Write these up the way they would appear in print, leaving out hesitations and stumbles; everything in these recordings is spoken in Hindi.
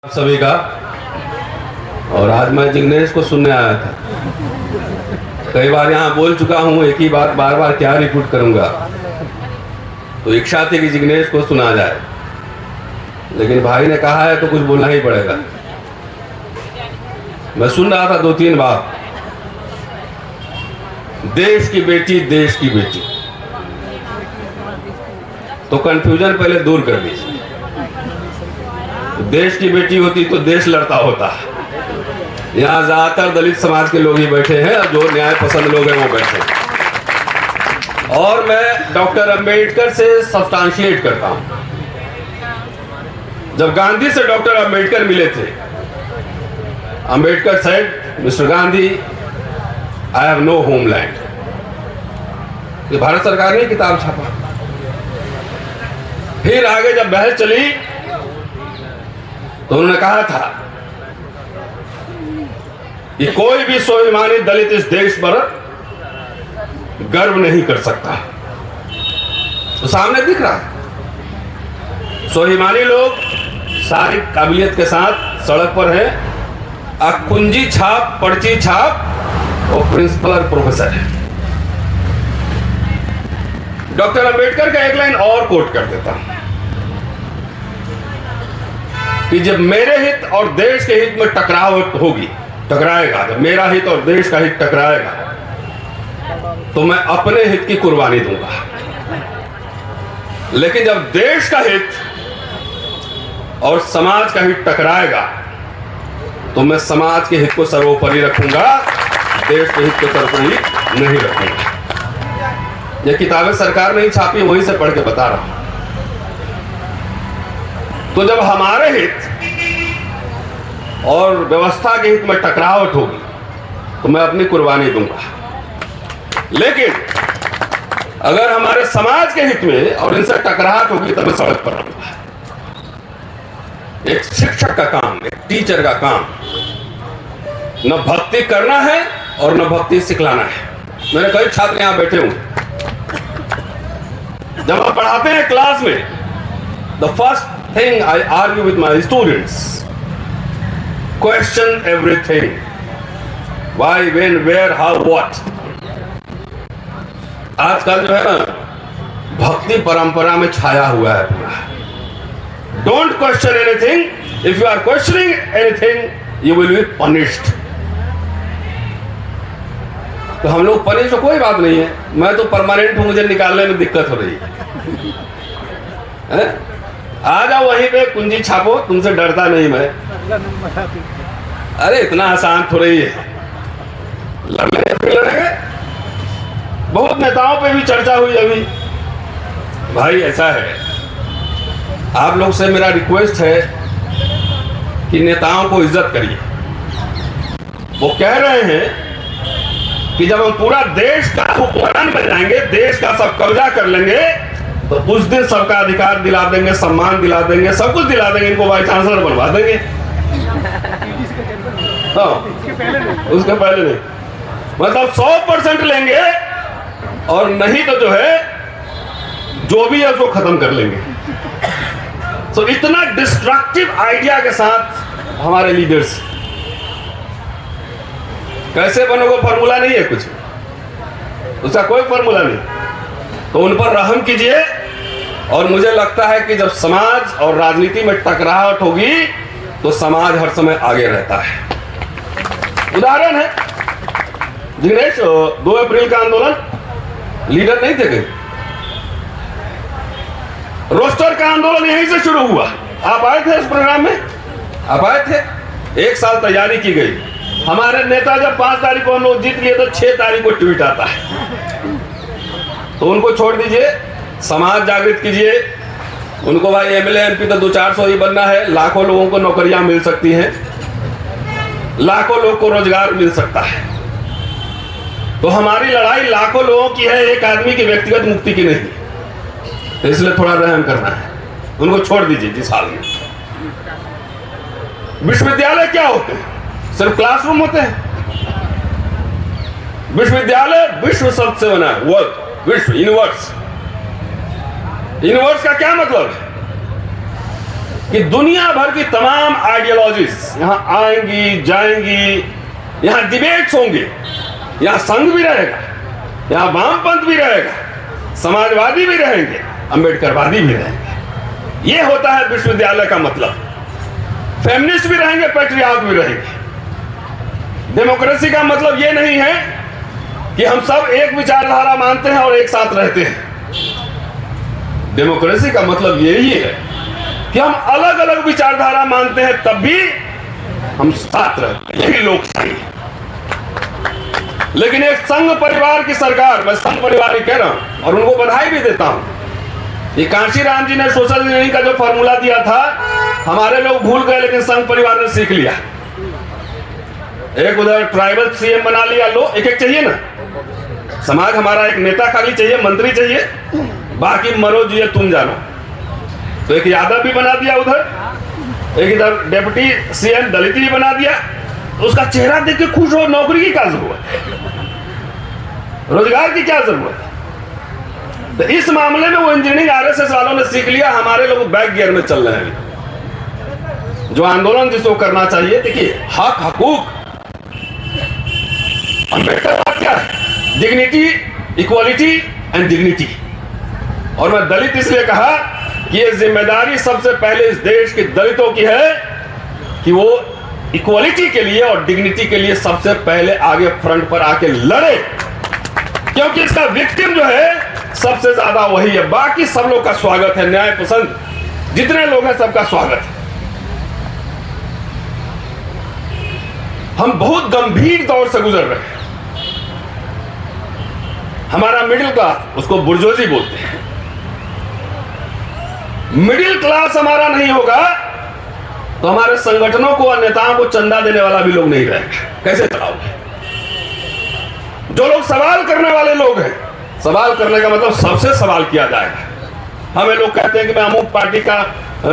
आप सभी का। और आज मैं जिग्नेश को सुनने आया था। कई बार यहाँ बोल चुका हूँ, एक ही बात बार बार क्या रिपीट करूँगा। तो इच्छा थी कि जिग्नेश को सुना जाए, लेकिन भाई ने कहा है तो कुछ बोलना ही पड़ेगा। मैं सुन रहा था दो तीन बार, देश की बेटी देश की बेटी, तो कंफ्यूजन पहले दूर कर दीजिए। देश की बेटी होती तो देश लड़ता होता। यहाँ ज्यादातर दलित समाज के लोग ही बैठे हैं, जो न्याय पसंद लोग हैं वो बैठे हैं। और मैं डॉक्टर अंबेडकर से सब्सटेंशिएट करता हूं। जब गांधी से डॉक्टर अंबेडकर मिले थे, Ambedkar said, mister Gandhi, I have no homeland. ये भारत सरकार ने किताब छापा। फिर आगे जब बहस चली तो उन्होंने कहा था कि कोई भी स्वाभिमानी दलित इस देश पर गर्व नहीं कर सकता। तो सामने दिख रहा है, स्वाभिमानी लोग सारी काबिलियत के साथ सड़क पर हैं। कुंजी छाप, पर्ची छाप और प्रिंसिपल और प्रोफेसर है। डॉक्टर अंबेडकर का एक लाइन और कोट कर देता हूं कि जब मेरे हित और देश के हित में टकराव होगी, टकराएगा, जब मेरा हित और देश का हित टकराएगा तो मैं अपने हित की कुर्बानी दूंगा। लेकिन जब देश का हित और समाज का हित टकराएगा तो मैं समाज के हित को सर्वोपरि रखूंगा, देश के हित को सर्वोपरि नहीं रखूंगा। ये किताबें सरकार ने ही छापी, वहीं से पढ़ के बता रहा हूं। तो जब हमारे हित और व्यवस्था के हित में टकरावट होगी तो मैं अपनी कुर्बानी दूंगा। लेकिन अगर हमारे समाज के हित में और इनसे टकराहट होगी तो मैं सड़क पर रहूंगा। एक शिक्षक का काम, एक टीचर का काम न भक्ति करना है और न भक्ति सिखलाना है। मेरे कई छात्र यहां बैठे हुए, जब आप पढ़ाते हैं क्लास में, the first thing I argue with my students, question everything, why, when, where, how, what। आजकल जो है ना, भक्ति परंपरा में छाया हुआ है पूरा। Don't question anything, if you are questioning anything you will be punished। तो हम लोग पनिश, तो कोई बात नहीं है, मैं तो परमानेंट हूं, मुझे निकालने में दिक्कत हो रही है। आ जाओ वहीं पे, कुंजी छापो, तुमसे डरता नहीं मैं। अरे इतना आसान थोड़ी है, लड़ेंगे। बहुत नेताओं पे भी चर्चा हुई अभी। भाई ऐसा है, आप लोग से मेरा रिक्वेस्ट है कि नेताओं को इज्जत करिए। वो कह रहे हैं कि जब हम पूरा देश का हुक्मरान बन जाएंगे, देश का सब कब्जा कर लेंगे, तो उस दिन सबका अधिकार दिला देंगे, सम्मान दिला देंगे, सब कुछ दिला देंगे, इनको वाइस चांसलर बनवा देंगे। हाँ, उसके पहले नहीं, मतलब 100% लेंगे, और नहीं तो जो है, जो भी है उसको खत्म कर लेंगे। तो इतना डिस्ट्रक्टिव आइडिया के साथ हमारे लीडर्स, कैसे बनोगे फॉर्मूला नहीं है कुछ, उसका कोई फॉर्मूला नहीं। तो उन पर रहम कीजिए। और मुझे लगता है कि जब समाज और राजनीति में टकराहट होगी तो समाज हर समय आगे रहता है। उदाहरण है जिग्नेश, 2 अप्रैल का आंदोलन, लीडर नहीं थे कहीं, रोस्टर का आंदोलन यहीं से शुरू हुआ। आप आए थे उस प्रोग्राम में, आप आए थे। 1 साल तैयारी की गई। हमारे नेता जब 5 तारीख को हम लोग जीत लिए तो 6 तारीख को ट्वीट आता है। तो उनको छोड़ दीजिए, समाज जागृत कीजिए। उनको भाई एमएलए एमपी तो 200-400 ही बनना है, लाखों लोगों को नौकरियां मिल सकती हैं, लाखों लोगों को रोजगार मिल सकता है। तो हमारी लड़ाई लाखों लोगों की है, एक आदमी की व्यक्तिगत मुक्ति की नहीं। तो इसलिए थोड़ा रहम करना है, उनको छोड़ दीजिए जिस हाल में। विश्वविद्यालय क्या होते हैं? सिर्फ क्लासरूम होते हैं? विश्वविद्यालय विश्व शब्द से बना है, वर्ल्ड, विश्व, यूनिवर्स। यूनिवर्स का क्या मतलब है? कि दुनिया भर की तमाम आइडियोलॉजीज यहां आएंगी जाएंगी, यहां डिबेट्स होंगे, यहां संघ भी रहेगा, यहां वामपंथ भी रहेगा, समाजवादी भी रहेंगे, अंबेडकरवादी भी रहेंगे। यह होता है विश्वविद्यालय का मतलब। फेमिनिस्ट भी रहेंगे, पैट्रियार्क भी रहेंगे। डेमोक्रेसी का मतलब यह नहीं है कि हम सब एक विचारधारा मानते हैं और एक साथ रहते हैं। डेमोक्रेसी का मतलब यही है कि हम अलग अलग विचारधारा मानते हैं, तब भी हम साथ रहते हैं। यही लोकशाही है। लेकिन एक संघ परिवार की सरकार, मैं संघ परिवार ही कह रहा हूं और उनको बधाई भी देता हूं। ये कांशीराम जी ने सोशल इंजीनियरिंग का जो फॉर्मूला दिया था, हमारे लोग भूल गए, लेकिन संघ परिवार ने सीख लिया। एक उधर ट्राइबल सीएम बना लिया, लो एक एक चाहिए ना, समाज हमारा एक नेता खाली चाहिए, मंत्री चाहिए, बाकी मरो जिए तुम जानो। तो एक यादव भी बना दिया उधर, एक इधर डेप्यूटी सीएम दलित भी बना दिया। उसका चेहरा देख के खुश हो, नौकरी की क्या जरूरत है, रोजगार की क्या जरूरत है। तो इस मामले में वो इंजीनियरिंग आरएसएस वालों ने सीख लिया, हमारे लोग बैक गियर में चल रहे हैं। जो आंदोलन जिसको करना चाहिए, देखिए हक हकूक, अम्बेडकर क्या है, डिग्निटी, इक्वालिटी एंड डिग्निटी। और मैं दलित इसलिए कहा कि ये जिम्मेदारी सबसे पहले इस देश के दलितों की है कि वो इक्वालिटी के लिए और डिग्निटी के लिए सबसे पहले आगे फ्रंट पर आके लड़े, क्योंकि इसका विक्टिम जो है सबसे ज्यादा वही है। बाकी सब लोग का स्वागत है, न्याय पसंद जितने लोग हैं सबका स्वागत है। हम बहुत गंभीर दौर से गुजर रहे हैं। हमारा मिडिल क्लास, उसको बुर्जोजी बोलते हैं, मिडिल क्लास हमारा नहीं होगा तो हमारे संगठनों को और नेताओं को चंदा देने वाला भी लोग नहीं रहेगा। कैसे चलाओगे? जो लोग सवाल करने वाले लोग हैं, सवाल करने का मतलब सबसे सवाल किया जाएगा। हमें लोग कहते हैं कि मैं अमुक पार्टी का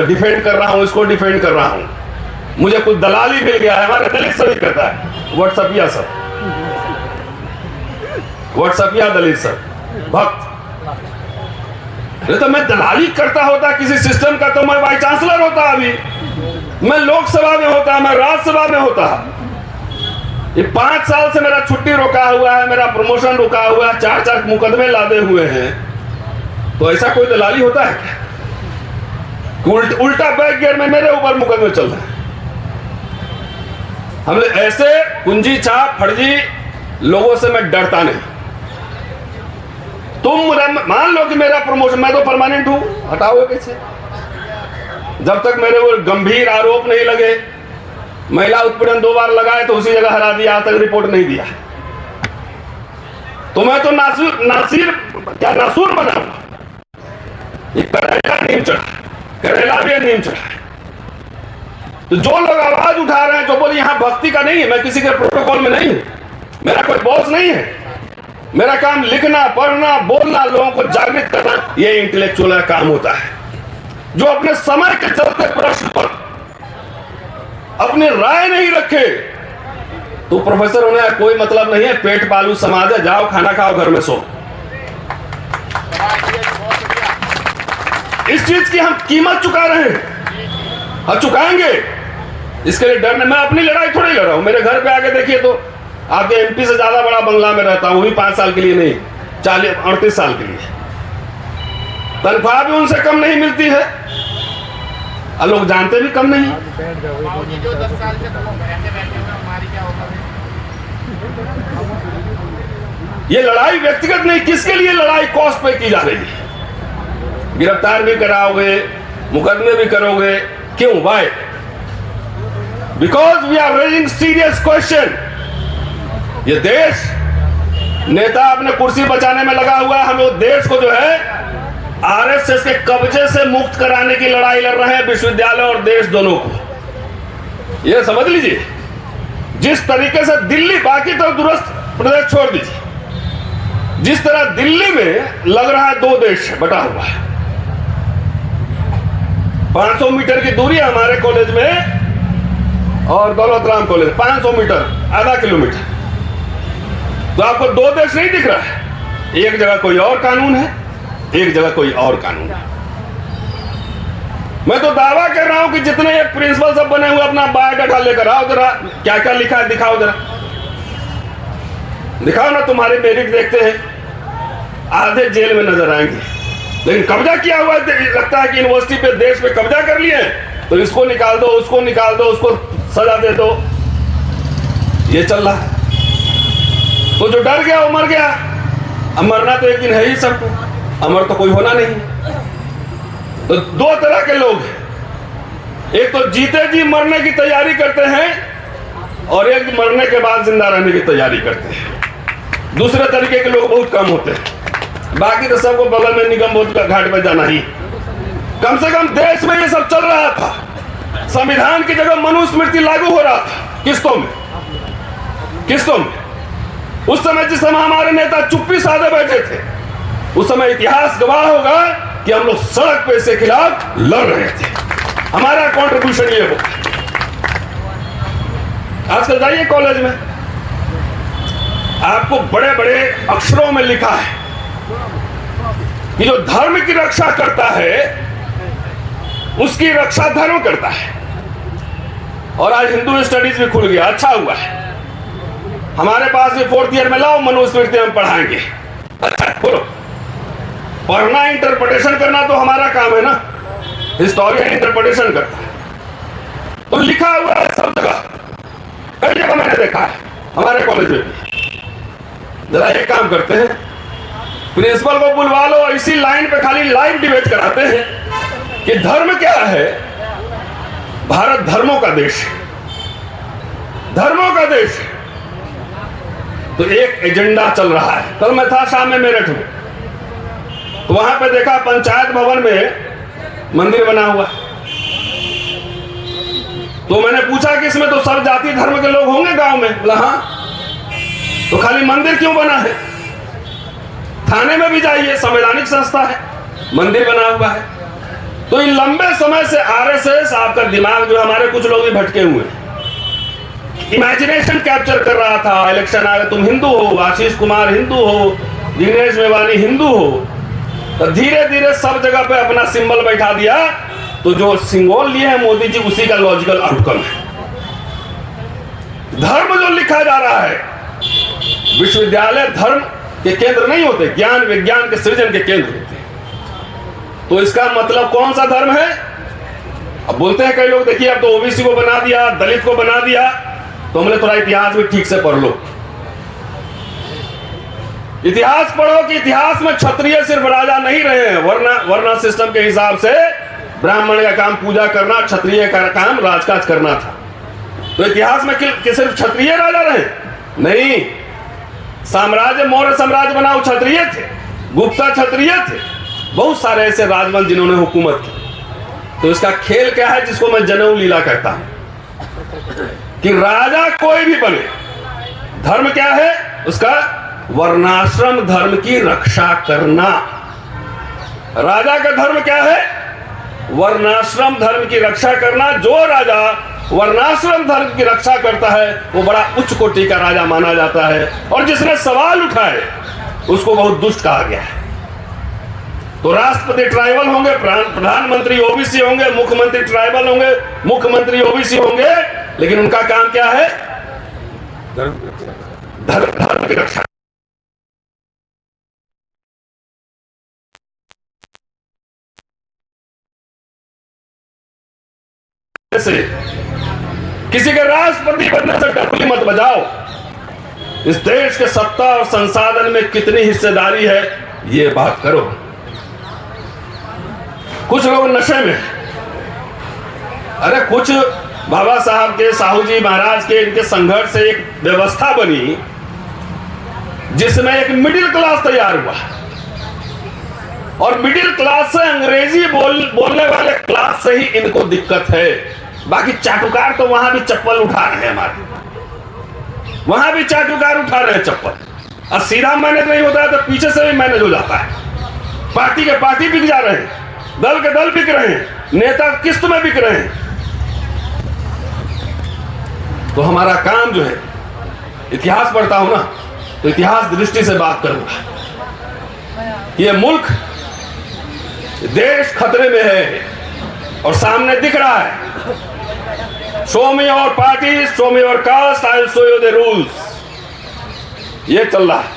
डिफेंड कर रहा हूं, इसको डिफेंड कर रहा हूं, मुझे कुछ दलाली मिल गया है। हमारे दलित सभी कहता है, व्हाट्सएपिया सर, व्हाट्सएपिया दलित सर भक्त। नहीं तो मैं दलाली करता होता किसी सिस्टम का तो मैं वाइस चांसलर होता, अभी मैं लोकसभा में होता, मैं राज्यसभा में होता। ये 5 साल से मेरा छुट्टी रोका हुआ है, मेरा प्रमोशन रुका हुआ है, 4 मुकदमे लादे हुए हैं। तो ऐसा कोई दलाली होता है क्या? उल्टा बैक गियर में मेरे ऊपर मुकदमे चल रहे हैं। हमने ऐसे कुंजी छाप फर्जी लोगों से मैं डरता नहीं। तुम मान लो कि मेरा प्रमोशन, मैं तो परमानेंट हूं, हटाओगे कैसे? जब तक मेरे वो गंभीर आरोप नहीं लगे, महिला उत्पीड़न 2 बार लगाए तो उसी जगह हरा दिया, आज तक रिपोर्ट नहीं दिया। तो मैं तो नासूर बना, करेला नीम चढ़ा, करेला भी नीम चढ़ा। तो जो लोग आवाज उठा रहे हैं, जो बोले यहां भक्ति का नहीं है, मैं किसी के प्रोटोकॉल में नहीं हूं, मेरा कोई बॉस नहीं है, मेरा काम लिखना, पढ़ना, बोलना, लोगों को जागृत करना, ये इंटेलेक्चुअल का काम होता है। जो अपने समय के चलते प्रश्न पर अपनी राय नहीं रखे तो प्रोफेसर होने का कोई मतलब नहीं है। पेट पालू समाज है, जाओ खाना खाओ, घर में सो। इस चीज की हम कीमत चुका रहे हैं और चुकाएंगे। इसके लिए डरने, मैं अपनी लड़ाई थोड़ी लड़ रहा हूं। मेरे घर पे आके देखिए तो आपके एमपी से ज्यादा बड़ा बंगला में रहता हूं, वो भी 5 साल के लिए नहीं, 38 साल के लिए। तनख्वाह भी उनसे कम नहीं मिलती है और लोग जानते भी कम नहीं। जो 10 साल से ये लड़ाई व्यक्तिगत नहीं, किसके लिए लड़ाई कॉस्ट पे की जा रही है। गिरफ्तार भी कराओगे, मुकदमे भी करोगे, क्यों? Why? Because we are raising serious question. ये देश, नेता अपने कुर्सी बचाने में लगा हुआ है, हम लोग देश को जो है आरएसएस के कब्जे से मुक्त कराने की लड़ाई लड़ रहे हैं, विश्वविद्यालय और देश दोनों को। ये समझ लीजिए, जिस तरीके से दिल्ली, बाकी तो दुरुस्त प्रदेश छोड़ दीजिए, जिस तरह दिल्ली में लग रहा है 2 देश बटा हुआ है। 500 मीटर की दूरी है हमारे कॉलेज में और दौलत राम कॉलेज, 500 मीटर, आधा किलोमीटर। तो आपको 2 देश नहीं दिख रहा है। एक जगह कोई और कानून है, एक जगह कोई और कानून है। मैं तो दावा कर रहा हूं कि जितने ये प्रिंसिपल सब बने हुए अपना बायोडाटा लेकर आओ जरा, क्या क्या लिखा है दिखाओ जरा, दिखाओ ना। तुम्हारे मेरिट देखते हैं, आधे जेल में नजर आएंगे, लेकिन कब्जा किया हुआ लगता है कि यूनिवर्सिटी पे, देश पे कब्जा कर लिए, तो इसको निकाल दो, उसको निकाल दो, उसको सजा दे दो, ये चल रहा है। तो जो डर गया वो मर गया। अब मरना तो एक दिन है ही सबको, अमर तो कोई होना नहीं। तो दो तरह के लोग हैं, एक तो जीते जी मरने की तैयारी करते हैं और एक मरने के बाद जिंदा रहने की तैयारी करते हैं। दूसरे तरीके के लोग बहुत कम होते हैं। बाकी तो सबको बगल में निगम बोध का घाट पर जाना ही। कम से कम देश में ये सब चल रहा था, संविधान की जगह मनुस्मृति लागू हो रहा था किस्तों में। उस समय जिस समय हमारे नेता चुप्पी साधे बैठे थे, उस समय इतिहास गवाह होगा कि हम लोग सड़क पे इसके खिलाफ लड़ रहे थे। हमारा कंट्रीब्यूशन ये होगा। आजकल जाइए कॉलेज में, आपको बड़े बड़े अक्षरों में लिखा है कि जो धर्म की रक्षा करता है उसकी रक्षा धर्म करता है। और आज हिंदू स्टडीज भी खुल गया, अच्छा हुआ है। हमारे पास भी 4th ईयर में लाओ, मनुस्मृति हम पढ़ाएंगे। अच्छा बोलो, पढ़ना इंटरप्रिटेशन करना तो हमारा काम है ना, हिस्टोरियन इंटरप्रिटेशन करता है। तो लिखा हुआ है सब जगह, कई जगह मैंने देखा है, हमारे कॉलेज में भी। जरा एक काम करते हैं, प्रिंसिपल को बुलवा लो, इसी लाइन पे खाली लाइव डिबेट कराते हैं कि धर्म क्या है। भारत धर्मों का देश है, धर्मों का देश है। तो एक एजेंडा चल रहा है। कल मैं था शाम में मेरठ में, तो वहां पे देखा पंचायत भवन में मंदिर बना हुआ। तो मैंने पूछा कि इसमें तो सब जाति धर्म के लोग होंगे गांव में? बोला हाँ। तो खाली मंदिर क्यों बना है? थाने में भी जाइए, संवैधानिक संस्था है, मंदिर बना हुआ है। तो इन लंबे समय से आरएसएस, आपका दिमाग जो, हमारे कुछ लोग भी भटके हुए हैं, इमेजिनेशन कैप्चर कर रहा था। इलेक्शन आ गया, तुम हिंदू हो, आशीष कुमार हिंदू हो, दिनेश मेवानी हिंदू हो, तो धीरे धीरे सब जगह पे अपना सिंबल बैठा दिया। तो जो सिंबल लिए हैं मोदी जी, उसी का लॉजिकल आउटकम है। धर्म जो लिखा जा रहा है, विश्वविद्यालय धर्म के केंद्र नहीं होते, ज्ञान विज्ञान के सृजन के केंद्र होते हैं। तो इसका मतलब कौन सा धर्म है? अब बोलते हैं कई लोग, देखिए अब तो ओबीसी को बना दिया, दलित को बना दिया। तो हमने थोड़ा इतिहास भी ठीक से पढ़ लो, इतिहास पढ़ो कि इतिहास में क्षत्रिय सिर्फ राजा नहीं रहे हैं। वरना सिस्टम के हिसाब से ब्राह्मण का काम पूजा करना, क्षत्रिय का काम राजकाज करना था। तो इतिहास में सिर्फ क्षत्रिय राजा रहे? नहीं, साम्राज्य, मौर्य साम्राज्य बनाओ, क्षत्रिय थे, गुप्ता क्षत्रिय थे, बहुत सारे ऐसे राजवंश जिन्होंने हुकूमत की। तो इसका खेल क्या है, जिसको मैं जनेऊ लीला कहता हूं, कि राजा कोई भी बने, धर्म क्या है उसका? वर्णाश्रम धर्म की रक्षा करना। राजा का धर्म क्या है? वर्णाश्रम धर्म की रक्षा करना। जो राजा वर्णाश्रम धर्म की रक्षा करता है वो बड़ा उच्च कोटि का राजा माना जाता है, और जिसने सवाल उठाए उसको बहुत दुष्ट कहा गया है। तो राष्ट्रपति ट्राइबल होंगे, प्रधानमंत्री ओबीसी होंगे, मुख्यमंत्री ट्राइबल होंगे, मुख्यमंत्री ओबीसी होंगे, लेकिन उनका काम क्या है? धर्म की रक्षा। किसी के राष्ट्रपति बनने से डरली मत बजाओ। इस देश के सत्ता और संसाधन में कितनी हिस्सेदारी है ये बात करो। कुछ लोग नशे में, अरे कुछ बाबा साहब के, साहू जी महाराज के, इनके संघर्ष से एक व्यवस्था बनी जिसमें एक मिडिल क्लास तैयार हुआ, और मिडिल क्लास से अंग्रेजी बोलने वाले क्लास से ही इनको दिक्कत है। बाकी चाटुकार तो वहां भी चप्पल उठा रहे हैं, हमारे वहां भी चाटुकार उठा रहे हैं चप्पल। और सीधा मैनेज नहीं होता है तो पीछे से भी मैनेज हो जाता है। पार्टी के पार्टी बिक जा रहे हैं, दल के दल बिक रहे हैं, नेता किस्त में बिक रहे हैं। तो हमारा काम जो है, इतिहास पढ़ता हूं ना, तो इतिहास दृष्टि से बात करूंगा। ये मुल्क, देश खतरे में है, और सामने दिख रहा है, show me your party, show me your cast, I will show you the rules. ये चल रहा है।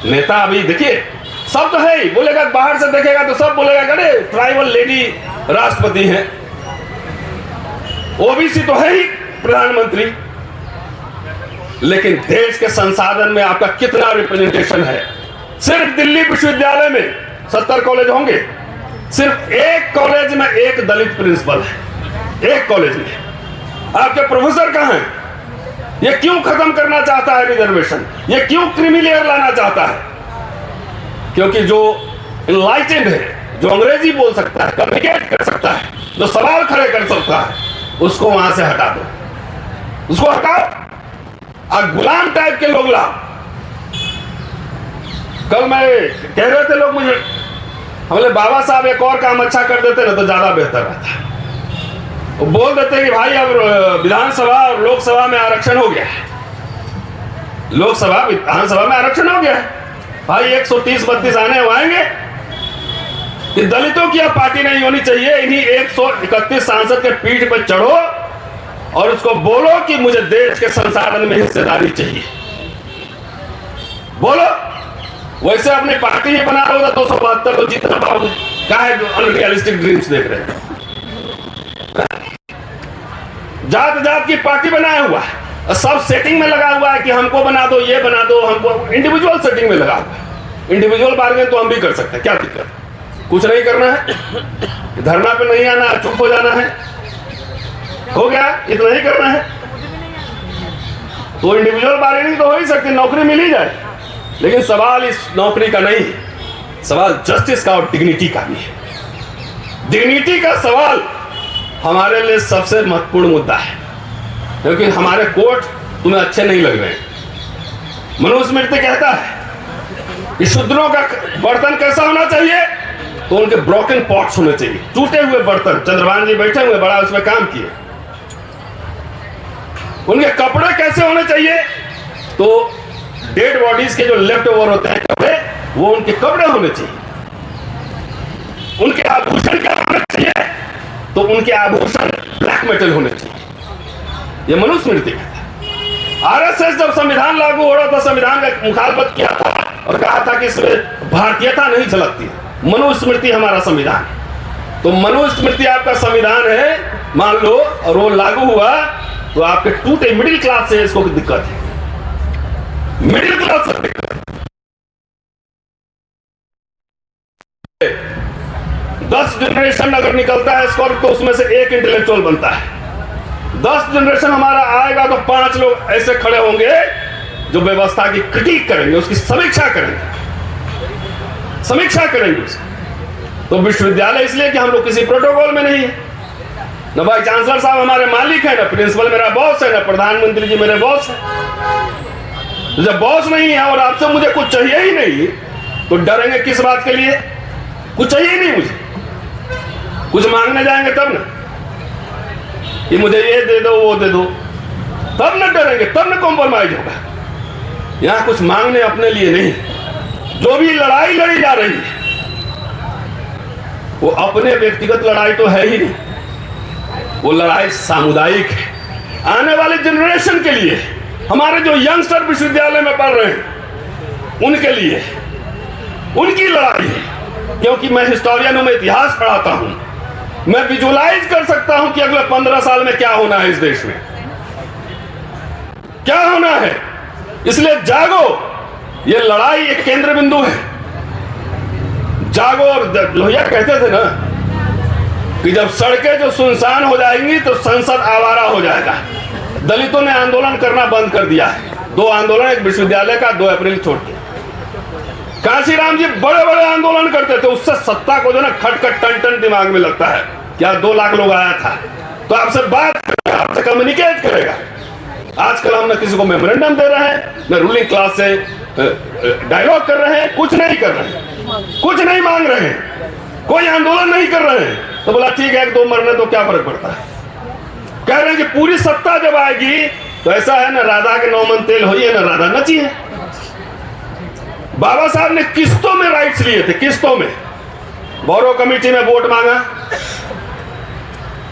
नेता अभी देखिए सब तो है ही, बोलेगा बाहर से देखेगा तो सब बोलेगा अरे ट्राइबल लेडी राष्ट्रपति हैं, ओबीसी तो है ही प्रधानमंत्री, लेकिन देश के संसाधन में आपका कितना रिप्रेजेंटेशन है? सिर्फ दिल्ली विश्वविद्यालय में 70 कॉलेज होंगे, सिर्फ एक कॉलेज में एक दलित प्रिंसिपल है, एक कॉलेज में। आपके प्रोफेसर कहां हैं? ये क्यों खत्म करना चाहता है रिजर्वेशन? ये क्यों क्रीमी लेयर लाना चाहता है? क्योंकि जो इनलाइटेंड है, जो अंग्रेजी बोल सकता है, कम्युनिकेट कर सकता है, जो सवाल खड़े कर सकता है, उसको वहां से हटा दो, उसको हटाओ और गुलाम टाइप के लोग लाओ। कल मैं कह रहे थे लोग मुझे, हमने बाबा साहब एक और काम अच्छा कर देते ना तो ज्यादा बेहतर रहता। वो बोल देते कि भाई अब विधानसभा और लोकसभा में आरक्षण हो गया है, लोकसभा विधानसभा में आरक्षण हो गया है भाई, 130-32 आने आएंगे कि दलितों की अब पार्टी नहीं होनी चाहिए, इन्हीं 131 सांसद के पीठ पर चढ़ो और उसको बोलो कि मुझे देश के संसाधन में हिस्सेदारी चाहिए। बोलो, वैसे अपनी पार्टी ही बना लो, 272 तो जीतना पाओगे। क्या है जो अनरियलिस्टिक ड्रीम्स देख रहे हैं? जात जात की पार्टी बनाया हुआ है, सब सेटिंग में लगा हुआ है कि हमको बना दो, ये बना दो, हमको इंडिविजुअल सेटिंग में लगा हुआ है। इंडिविजुअल बार्गेन तो हम भी कर सकते हैं, क्या दिक्कत? कुछ नहीं करना है, धरना पे नहीं आना, चुप हो जाना है, हो गया, इतना ही करना है। तो इंडिविजुअल बार्गेनिंग तो हो ही सकती, नौकरी मिल ही जाए, लेकिन सवाल इस नौकरी का नहीं है, सवाल जस्टिस का और डिग्निटी का भी है। डिग्निटी का सवाल हमारे लिए सबसे महत्वपूर्ण मुद्दा है, क्योंकि हमारे कोर्ट तुम्हें अच्छे नहीं लग रहे हैं। मनुस्मृति कहता है कि शूद्रों का बर्तन कैसा होना चाहिए, तो उनके ब्रोकन पॉट्स होने चाहिए, टूटे हुए बर्तन। चंद्रभान जी बैठे हुए, बड़ा उसमें काम किए। उनके कपड़े कैसे होने चाहिए, तो डेड बॉडीज के जो लेफ्ट ओवर होते हैं कपड़े, वो उनके कपड़े होने चाहिए। उनके आभूषण क्या होने चाहिए, तो उनके आभूषण ब्लैक मेटल होने चाहिए। ये मनुस्मृति कहता है। आरएसएस जब संविधान लागू हो रहा था, संविधान का मुखालफत किया था और कहा था कि इसमें भारतीयता नहीं झलकती। मनुस्मृति हमारा संविधान है, तो मनुस्मृति आपका संविधान है, मान लो, और वो लागू हुआ तो आपके टूटे मिडिल क्लास से इसको दिक्कत है, मिडिल क्लास से दिक्कत है। 10 जनरेशन अगर निकलता है स्कोर तो उसमें से एक इंटेलेक्चुअल बनता है। 10 जनरेशन हमारा आएगा तो 5 लोग ऐसे खड़े होंगे जो व्यवस्था की क्रिटिक करेंगे, उसकी समीक्षा करेंगे, समीक्षा करेंगे उसकी। तो विश्वविद्यालय इसलिए कि हम लोग किसी प्रोटोकॉल में नहीं है, ना भाई चांसलर साहब हमारे मालिक है, ना प्रिंसिपल मेरा बॉस है, ना प्रधानमंत्री जी मेरे बॉस है। जब बॉस नहीं है और आपसे मुझे कुछ चाहिए ही नहीं, तो डरेंगे किस बात के लिए? कुछ चाहिए ही नहीं मुझे, कुछ मांगने जाएंगे तब ना कि मुझे ये दे दो, वो दे दो, तब न डरेंगे, तब न कॉम्प्रोमाइज होगा। यहां कुछ मांगने अपने लिए नहीं, जो भी लड़ाई लड़ी जा रही है वो अपने व्यक्तिगत लड़ाई तो है ही नहीं, वो लड़ाई सामुदायिक है। आने वाले जनरेशन के लिए, हमारे जो यंगस्टर विश्वविद्यालय में पढ़ रहे हैं उनके लिए, उनकी लड़ाई है। क्योंकि मैं हिस्टोरियन हूं, मैं इतिहास पढ़ाता हूं, मैं विजुअलाइज कर सकता हूं कि अगले 15 साल में क्या होना है, इस देश में क्या होना है। इसलिए जागो, ये लड़ाई एक केंद्र बिंदु है, जागो। और लोहिया कहते थे ना कि जब सड़कें जो सुनसान हो जाएंगी तो संसद आवारा हो जाएगा। दलितों ने आंदोलन करना बंद कर दिया है, 2 आंदोलन, एक विश्वविद्यालय का 2 अप्रैल छोड़ के। कांशीराम जी बड़े बड़े आंदोलन करते थे, उससे सत्ता को जो ना खटखट टन टन दिमाग में लगता है, क्या 2 लाख लोग आया था तो आपसे बात करेगा, आपसे कम्युनिकेट करेगा। आजकल हम न किसी को मेमोरेंडम दे रहे हैं, न रूलिंग क्लास से डायलॉग कर रहे हैं, कुछ नहीं कर रहे हैं, कुछ नहीं मांग रहे हैं, कोई आंदोलन नहीं कर रहे हैं। तो बोला ठीक है, 1-2 मरने तो क्या फर्क पड़ता है। कह रहे हैं कि पूरी सत्ता जब आएगी तो ऐसा है ना, राधा के 9 मन तेल हुई है, ना राधा नची है। बाबा साहब ने किस्तों में राइट्स लिए थे, किस्तों में। बोरो कमेटी में वोट मांगा,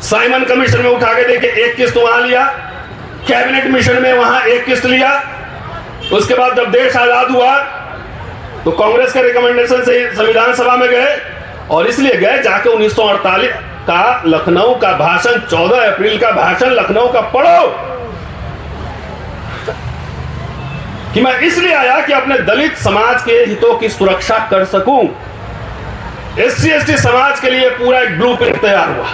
साइमन कमीशन में उठा के देखे, एक किस्त वहां लिया, कैबिनेट मिशन में वहां एक किस्त लिया। उसके बाद जब देश आजाद हुआ तो कांग्रेस के रिकमेंडेशन से संविधान सभा में गए, और इसलिए गए जाके 1948 का लखनऊ का भाषण, 14 अप्रैल का भाषण लखनऊ का पढ़ो, कि मैं इसलिए आया कि अपने दलित समाज के हितों की सुरक्षा कर सकूं। SC ST समाज के लिए पूरा एक ब्लूप्रिंट तैयार हुआ।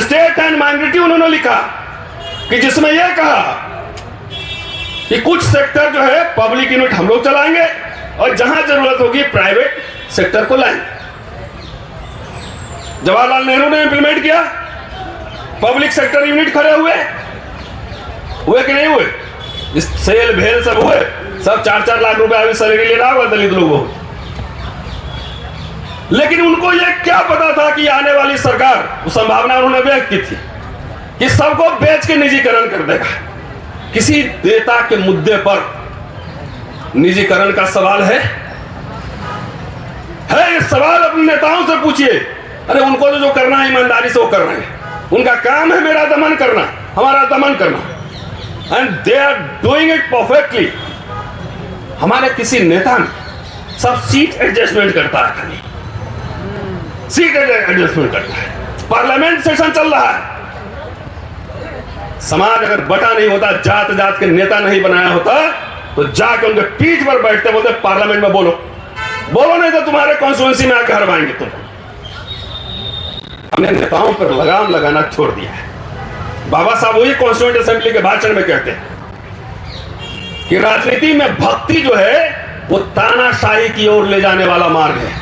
स्टेट एंड माइनॉरिटी उन्होंने लिखा कि जिसमें यह कहा कि कुछ सेक्टर जो है पब्लिक यूनिट हम लोग चलाएंगे और जहां जरूरत होगी प्राइवेट सेक्टर को लाएंगे। जवाहरलाल नेहरू ने इंप्लीमेंट किया, पब्लिक सेक्टर यूनिट खड़े हुए कि नहीं हुए? इस सेल भेल सब हुए, सब 4-4 लाख रुपए अभी सैलरी ले रहा होगा दलित लोगों। लेकिन उनको यह क्या पता था कि आने वाली सरकार, वो संभावना उन्होंने व्यक्त की थी कि सबको बेच के निजीकरण कर देगा। किसी नेता के मुद्दे पर निजीकरण का सवाल है? ये सवाल अपने नेताओं से पूछिए। अरे उनको तो जो करना है ईमानदारी से वो कर रहे हैं, उनका काम है मेरा दमन करना, हमारा दमन करना, and they are doing it perfectly. हमारे किसी नेता ने सब सीट एडजस्टमेंट करता है, खाली सीट एडजस्टमेंट करता है। पार्लियामेंट सेशन चल रहा है, समाज अगर बटा नहीं होता, जात जात के नेता नहीं बनाया होता, तो जाके उनके पीठ पर बैठते बोलते पार्लियामेंट में बोलो नहीं तो तुम्हारे कॉन्स्टिट्यूएंसी में आकर हरवाएंगे तुम। हमने नेताओं पर लगाम लगाना छोड़ दिया है। बाबा साहब वही कॉन्स्टिट्यूएंट असेंबली के भाषण में कहते हैं कि राजनीति में भक्ति जो है वो तानाशाही की ओर ले जाने वाला मार्ग है।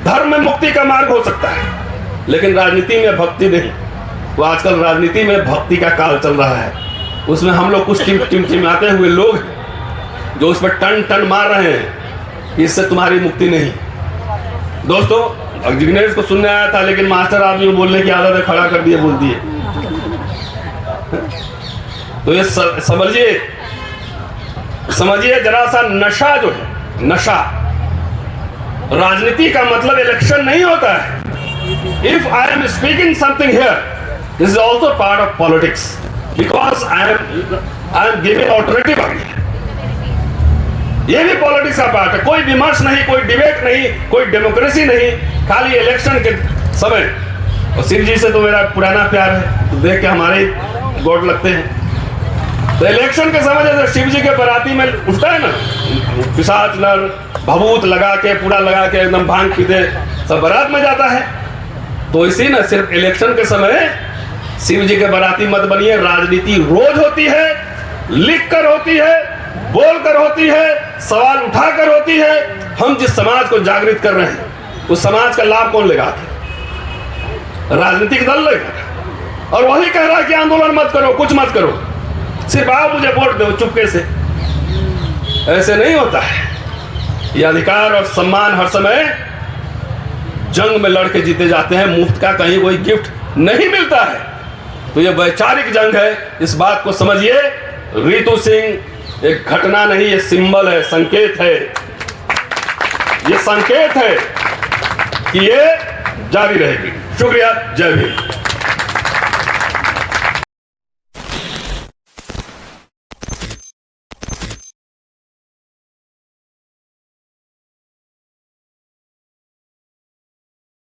धर्म में मुक्ति का मार्ग हो सकता है, लेकिन राजनीति में भक्ति नहीं। तो आजकल राजनीति में भक्ति का काल चल रहा है, उसमें हम लोग कुछ टिमटिमाते हुए लोग जो उस पर टन टन मार रहे हैं, इससे तुम्हारी मुक्ति नहीं। दोस्तों जिग्नेश को सुनने आया था, लेकिन मास्टर आदमी बोलने की आदत है, खड़ा कर दिए, बोल दिए। तो ये समझिए जरा सा, नशा जो है, नशा, राजनीति का मतलब इलेक्शन नहीं होता है। If I am speaking something here, this is also part of politics, because I am giving alternative. ये भी पॉलिटिक्स का पार्ट है। कोई विमर्श नहीं, कोई डिबेट नहीं, कोई डेमोक्रेसी नहीं, खाली इलेक्शन के समय। और शिव जी से तो मेरा पुराना प्यार है, तो देख के हमारे गोट लगते हैं। तो इलेक्शन के समय जैसे शिव जी के बराती में उठता है ना, पिशाच नर भभूत लगा के, पूरा लगा के एकदम भांग पीते सब बारात में जाता है, तो इसी ना सिर्फ इलेक्शन के समय शिव जी के बराती मत बनिए। राजनीति रोज होती है, लिख कर होती है, बोल कर होती है, सवाल उठाकर होती है। हम जिस समाज को जागृत कर रहे हैं, उस समाज का लाभ कौन लेगा? राजनीतिक दल लेगा। और वही कह रहा है कि आंदोलन मत करो, कुछ मत करो, सिर्फ आप मुझे वोट दो चुपके से। ऐसे नहीं होता है। ये अधिकार और सम्मान हर समय जंग में लड़के जीते जाते हैं, मुफ्त का कहीं कोई गिफ्ट नहीं मिलता है। तो ये वैचारिक जंग है, इस बात को समझिए। रितु सिंह एक घटना नहीं, ये सिंबल है, संकेत है, ये संकेत है कि ये जारी रहेगी। शुक्रिया, जय भीम।